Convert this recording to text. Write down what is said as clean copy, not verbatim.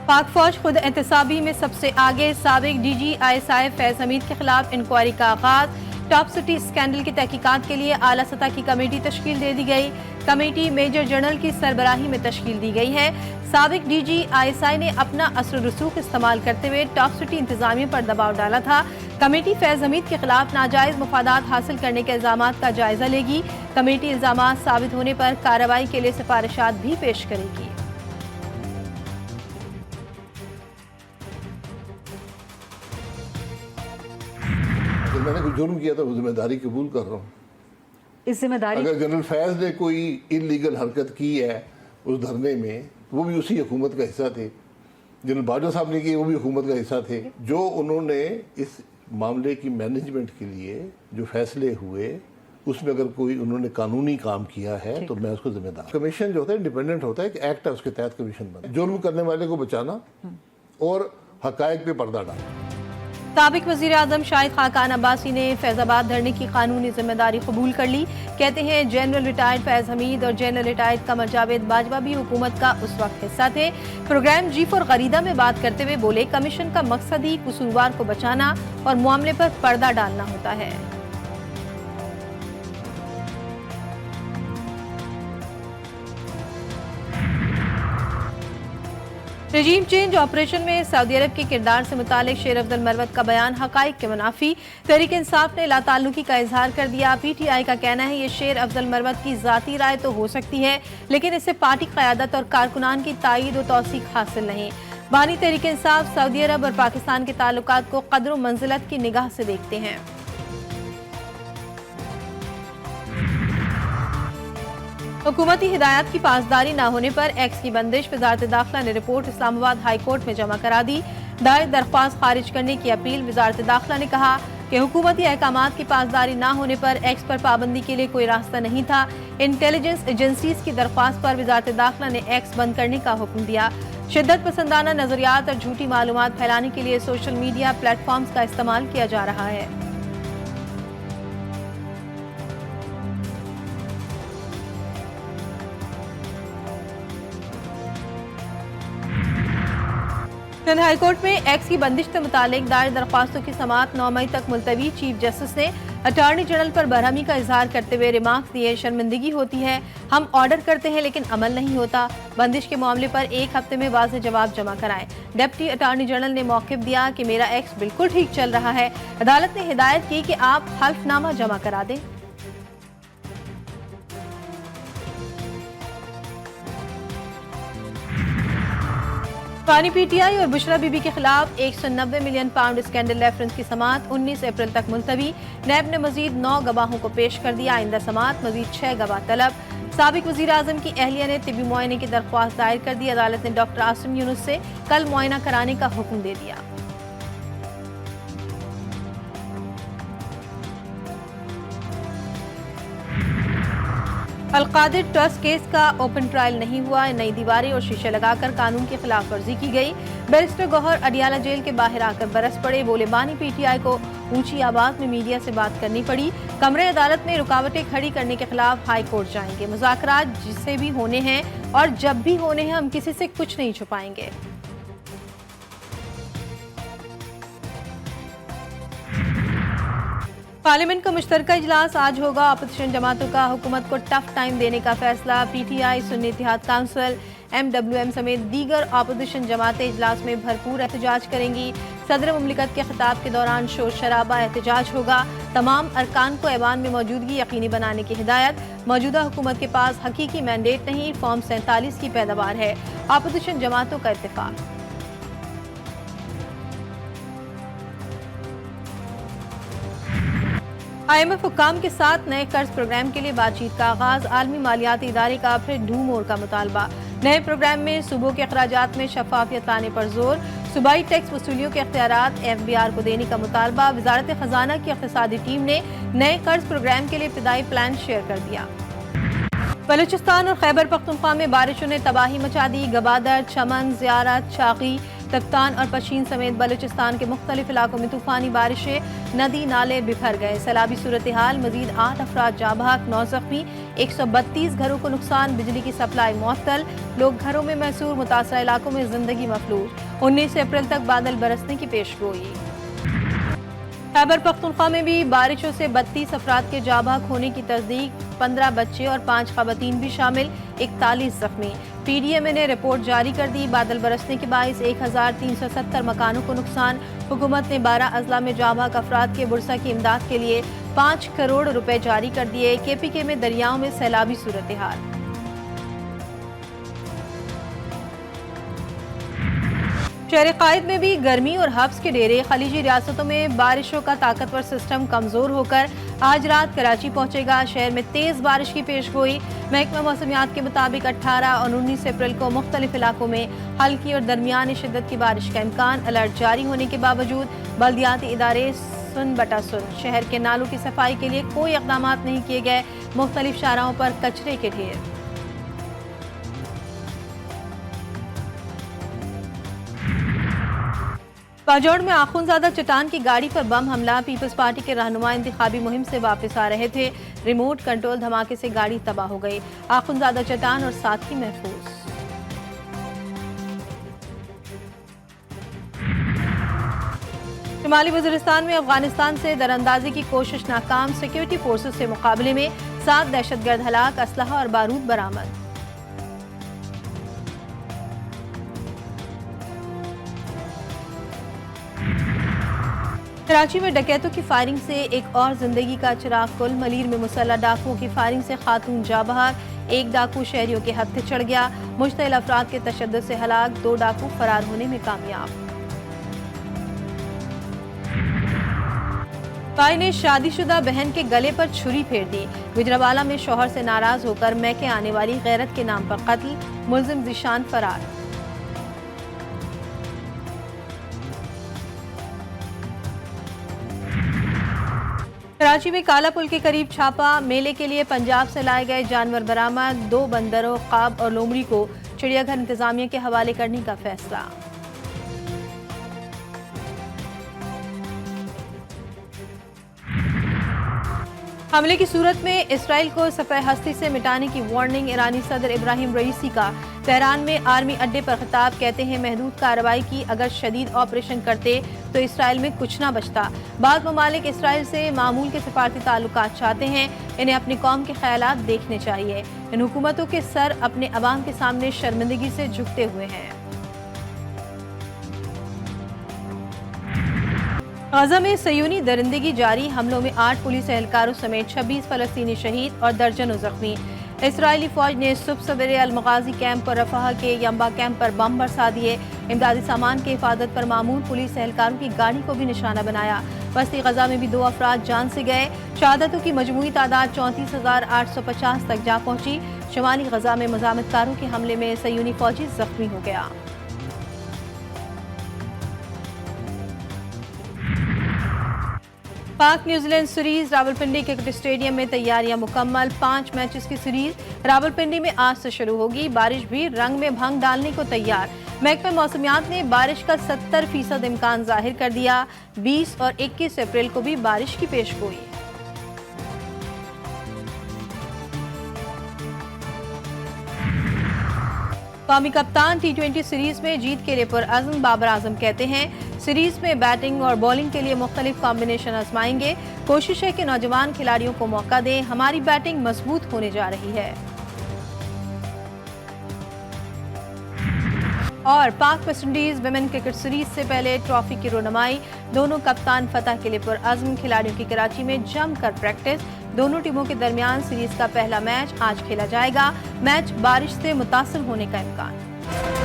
पाक फौज खुद एहतसाबी में सबसे आगे। साबिक DGI फैज हमीद के खिलाफ इंक्वायरी का आगाज। टॉप सिटी स्कैंडल की तहकीकात के लिए आला सतह की कमेटी तश्कील दे दी गई। कमेटी मेजर जनरल की सरबराही में तश्कील दी गई है। साबिक DGI ने अपना असर रसूख इस्तेमाल करते हुए टॉप सिटी इंतजामिया पर दबाव डाला था। कमेटी फैज हमीद के खिलाफ नाजायज मुफादात हासिल करने के इल्जामात का जायजा लेगी। कमेटी इल्जामात साबित होने पर कार्रवाई के लिए सिफारिशात भी पेश करेगी। अगर मैंने कोई जुर्म किया तो वो जिम्मेदारी कबूल कर रहा हूँ। इस जिम्मेदारी अगर जनरल फैज ने कोई इलीगल हरकत की है उस धरने में, वो भी उसी हुकूमत का हिस्सा थे। जनरल बाजवा साहब ने की, वो भी हुकूमत का हिस्सा थे। जो उन्होंने इस मामले की मैनेजमेंट के लिए जो फैसले हुए, उसमें अगर कोई उन्होंने कानूनी काम किया है तो मैं उसको जिम्मेदार। कमीशन जो होता है इंडिपेंडेंट होता है, एक एक्ट है, उसके तहत कमीशन बना। जुर्म करने वाले को बचाना और हकायक पे पर्दा डालना। साबिक वज़ीर आज़म शाहिद खाकान अब्बासी ने फैजाबाद धरने की कानूनी जिम्मेदारी कबूल कर ली। कहते हैं जनरल रिटायर्ड फैज हमीद और जनरल रिटायर्ड कमर जावेद बाजवा भी हुकूमत का उस वक्त हिस्सा थे। प्रोग्राम G4 गरीदा में बात करते हुए बोले, कमीशन का मकसद ही कसूरवार को बचाना और मामले पर पर्दा डालना होता है। रजीम चेंज ऑपरेशन में सऊदी अरब के किरदार से मुतालिक शेर अफजल मरवत का बयान हकाइक के मुनाफी। तहरीक इंसाफ ने लाताल्लुकी का इजहार कर दिया। PTI का कहना है ये शेर अफजल मरवत की जाती राय तो हो सकती है, लेकिन इससे पार्टी क़यादत और कारकुनान की तायीद और तौसीक हासिल नहीं। बानी तहरीक इंसाफ सऊदी अरब और पाकिस्तान के ताल्लुकात को कदर व मंजिलत की निगाह से देखते हैं। हुकूमती हिदायत की पासदारी न होने पर एक्स की बंदिश। वजारत दाखिला ने रिपोर्ट इस्लामाबाद हाई कोर्ट में जमा करा दी। दायर दरख्वास्त खारिज करने की अपील। वजारत दाखिला ने कहा कि हुकूमती अहकामात की पासदारी न होने पर एक्स पर पाबंदी के लिए कोई रास्ता नहीं था। इंटेलिजेंस एजेंसीज की दरख्वास्त पर वजारत दाखिला ने एक्स बंद करने का हुक्म दिया। शिद्दत पसंदाना नजरियात और झूठी मालूमात फैलाने के लिए सोशल मीडिया प्लेटफॉर्म्स का इस्तेमाल किया जा रहा है। सिंध हाई कोर्ट में एक्स की बंदिश से मुतालिक दायर दरख्वास्तों की समाअत 9 मई तक मुलतवी। चीफ जस्टिस ने अटॉर्नी जनरल पर बरहमी का इजहार करते हुए रिमार्क्स दिए, शर्मिंदगी होती है, हम ऑर्डर करते हैं लेकिन अमल नहीं होता। बंदिश के मामले पर 1 हफ्ते में वाज़ेह जवाब जमा कराएं। डिप्टी अटॉर्नी जनरल ने मौक़िफ़ दिया कि मेरा एक्स बिल्कुल ठीक चल रहा है। अदालत ने हिदायत की कि आप हल्फनामा जमा करा दें। पानी PTI और बुशरा बीबी के खिलाफ 190 मिलियन पाउंड स्कैंडल रेफरेंस की समाअत 19 अप्रैल तक मुलतवी। नैब ने मजीद 9 गवाहों को पेश कर दिया। आइंदा समाअत मजीद 6 गवाह तलब। साबिक वज़ीर आज़म की अहलिया ने तिब्बी मुआयने की दरख्वास्त दायर कर दी। अदालत ने डॉक्टर आसिम यूनुस से कल मुआयना कराने का हुक्म दे दिया। अलकादिर ट्रस्ट केस का ओपन ट्रायल नहीं हुआ। नई दीवारें और शीशे लगाकर कानून की खिलाफ वर्जी की गई। बैरिस्टर गौहर अडियाला जेल के बाहर आकर बरस पड़े। बोले, बानी PTI को ऊंची आवाज में मीडिया से बात करनी पड़ी। कमरे अदालत में रुकावटें खड़ी करने के खिलाफ हाई कोर्ट जाएंगे। मुज़ाकरात जिससे भी होने हैं और जब भी होने हैं, हम किसी से कुछ नहीं छुपाएंगे। पार्लियामेंट का मुश्तरका इजलास आज होगा। अपोजिशन जमातों का हुकूमत को टफ टाइम देने का फैसला। PTI, सुन्नी इत्तेहाद काउंसिल, MWM समेत दीगर अपोजिशन जमातें इजलास में भरपूर एहतजाज करेंगी। सदर मुमलिकत के खिताब के दौरान शोर शराबा एहतजाज होगा। तमाम अरकान को ऐवान में मौजूदगी यकीनी बनाने की हिदायत। मौजूदा हुकूमत के पास हकीकी मैंडेट नहीं, फॉर्म 47 की पैदावार है। अपोजिशन जमातों का इत्तेफाक। IMF हुक्काम के साथ नए कर्ज प्रोग्राम के लिए बातचीत का आगाज। आलमी मालियाती इदारे का फिर ढूम और का मुतालबा। नए प्रोग्राम में सूबों के अखराजात में शफाफियत लाने पर जोर। सूबाई टैक्स वसूलियों के अख्तियारात FBR को देने का मुतालबा। वजारत खजाना की इक़्तिसादी टीम ने नए कर्ज प्रोग्राम के लिए इब्तिदाई प्लान शेयर कर दिया। बलूचिस्तान और खैबर पख्तूनख्वा में बारिशों ने तबाही मचा दी। गबादर, चमन, ज़ियारत, शागी, तख्तान और पशीन समेत बलूचिस्तान के मुख्तलिफ इलाकों में तूफानी बारिशें। नदी नाले बिखर गए। सैलाबी सूरत हाल। मजीद 8 अफराद जाँ बहक, 9 जख्मी। 132 घरों को नुकसान, बिजली की सप्लाई मुअत्तल, लोग घरों में महसूर, मुतासरा इलाकों में जिंदगी मफलूज। 19 अप्रैल तक बादल बरसने की पेशगोई। खैबर पख्तूनख्वा में भी बारिशों से 32 अफराद के जाँ बहक होने की तस्दीक, 15 बच्चे और 5 खवातीन भी शामिल, 41 जख्मी। PDMA ने रिपोर्ट जारी कर दी। बादल बरसने के बाइस 1370 मकानों को नुकसान। हुकूमत ने 12 अजला में जाँ बहक अफराद के बुरसा की इमदाद के लिए 5 करोड़ रुपए जारी कर दिए। KPK में दरियाओं में सैलाबी सूरत हाल। शहर कायद में भी गर्मी और हब्स के डेरे। खलीजी रियासतों में बारिशों का ताकतवर सिस्टम कमजोर होकर आज रात कराची पहुंचेगा। शहर में तेज बारिश की पेशगोई। महकमा मौसमियात के मुताबिक 18 और 19 अप्रैल को मुख्तलिफ इलाकों में हल्की और दरमियानी शिद्दत की बारिश का इम्कान। अलर्ट जारी होने के बावजूद बल्दियाती इदारे सुन बटा सुन। शहर के नालों की सफाई के लिए कोई इक़दाम नहीं किए गए। मुख्तलिफ शाहराहों पर कचरे के ढेर। पाजौड़ में आखुंजादा चट्टान की गाड़ी पर बम हमला। पीपल्स पार्टी के रहनुमा इंतखाबी मुहिम से वापस आ रहे थे। रिमोट कंट्रोल धमाके से गाड़ी तबाह हो गई। आखुंजादा चट्टान और साथी महफूज। शुमाली वज़ीरिस्तान में अफगानिस्तान से दरअंदाजी की कोशिश नाकाम। सिक्योरिटी फोर्सेस से मुकाबले में 7 दहशतगर्द हलाक, असलहा और बारूद बरामद। कराची में डकैतों की फायरिंग से एक और जिंदगी का चिराग गुल। मलीर में मुसल्लह डाकुओं की फायरिंग से खातून जाँ बहक। एक डाकू शहरियों के हत्थे चढ़ गया। मुश्तइल अफराद के तशद्दुद से हलाक। 2 डाकू फरार होने में कामयाब। भाई ने शादीशुदा बहन के गले पर छुरी फेर दी। गुजरावाला में शौहर से नाराज होकर मैके आने वाली गैरत के नाम पर कत्ल। मुलजिम ज़ीशान फरार। कराची में काला पुल के करीब छापा। मेले के लिए पंजाब से लाए गए जानवर बरामद। 2 बंदरों, ख्वाब और लोमड़ी को चिड़ियाघर इंतजामिया के हवाले करने का फैसला। हमले की सूरत में इसराइल को सफ़ह हस्ती से मिटाने की वार्निंग। ईरानी सदर इब्राहिम रईसी का तेहरान में आर्मी अड्डे पर खिताब। कहते हैं महदूद कार्रवाई की। अगर शदीद ऑपरेशन करते तो इसराइल में कुछ ना बचता। बाद ममालिक इसराइल से मामूल के सफारती ताल्लुकात चाहते हैं। इन्हें अपनी कौम के ख्यालात देखने चाहिए। इन हुकूमतों के सर अपने अवाम के सामने शर्मिंदगी से झुकते हुए हैं। गाजा में सयूनी दरिंदगी जारी। हमलों में 8 पुलिस एहलकारों समेत 26 फलस्तीनी शहीद और दर्जनों जख्मी। इसराइली फौज ने सुबह सवेरे अलमगाजी कैंप और रफाह के यम्बा कैंप पर बम बरसा दिए। इमदादी सामान की हिफाजत पर मामूल पुलिस एहलकारों की गाड़ी को भी निशाना बनाया। वस्ती गजा में भी 2 अफराद जान से गए। शहादतों की मजमूई तादाद 34,850 तक जा पहुंची। शुमाली गजा में मजामतकारों के हमले में सयूनी फौजी जख्मी हो गया। पाक New Zealand series. Rawalpindi cricket stadium में तैयारियां मुकम्मल। 5 मैचेस की सीरीज रावलपिंडी में आज से शुरू होगी। बारिश भी रंग में भंग डालने को तैयार। महकमा मौसमियात ने बारिश का 70% इम्कान जाहिर कर दिया। 20 और 21 अप्रैल को भी बारिश की पेशगोई। कौमी कप्तान T20 सीरीज में जीत के लिए पुरअज़्म। बाबर आजम कहते हैं सीरीज में बैटिंग और बॉलिंग के लिए मुख्तलिफ कॉम्बिनेशन आजमाएंगे। कोशिश है कि नौजवान खिलाड़ियों को मौका दें। हमारी बैटिंग मजबूत होने जा रही है। और पाक West Indies women cricket series से पहले ट्रॉफी की रोनमाई। दोनों कप्तान फतह के लिए पुरअज़्म। खिलाड़ियों की कराची में जमकर प्रैक्टिस। दोनों टीमों के दरमियान सीरीज का पहला मैच आज खेला जाएगा। मैच बारिश से मुतासिर होने का इम्कान।